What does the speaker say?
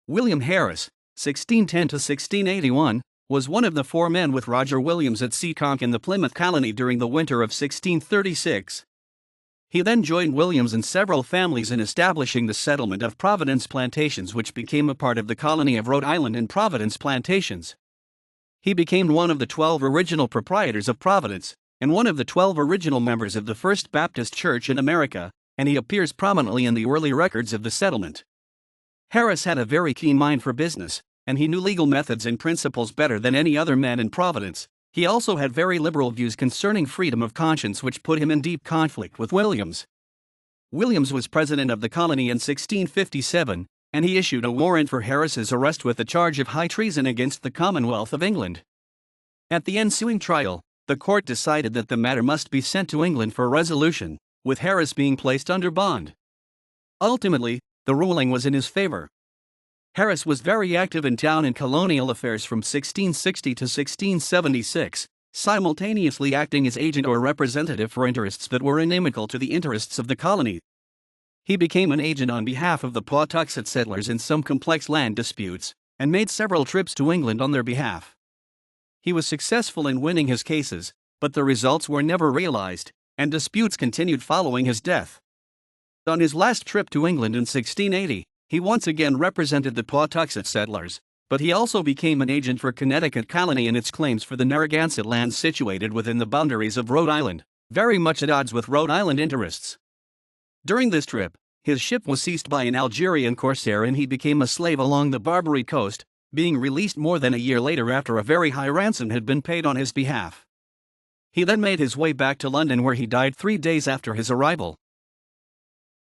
William Harris, 1610 to 1681, was one of the four men with Roger Williams at Seekonk in the Plymouth Colony during the winter of 1636. He then joined Williams and several families in establishing the settlement of Providence Plantations, which became a part of the colony of Rhode Island in Providence Plantations. He became one of the 12 original proprietors of Providence, and one of the 12 original members of the First Baptist Church in America, and he appears prominently in the early records of the settlement. Harris had a very keen mind for business, and he knew legal methods and principles better than any other man in Providence. He also had very liberal views concerning freedom of conscience, which put him in deep conflict with Williams. Williams was president of the colony in 1657, and he issued a warrant for Harris's arrest with the charge of high treason against the Commonwealth of England. At the ensuing trial, the court decided that the matter must be sent to England for resolution, with Harris being placed under bond. Ultimately, the ruling was in his favor. Harris was very active in town and colonial affairs from 1660 to 1676, simultaneously acting as agent or representative for interests that were inimical to the interests of the colony. He became an agent on behalf of the Pawtuxet settlers in some complex land disputes, and made several trips to England on their behalf. He was successful in winning his cases, but the results were never realized, and disputes continued following his death. On his last trip to England in 1680, he once again represented the Pawtuxet settlers, but he also became an agent for Connecticut Colony in its claims for the Narragansett lands situated within the boundaries of Rhode Island, very much at odds with Rhode Island interests. During this trip, his ship was seized by an Algerian corsair and he became a slave along the Barbary coast, being released more than a year later after a very high ransom had been paid on his behalf. He then made his way back to London, where he died 3 days after his arrival.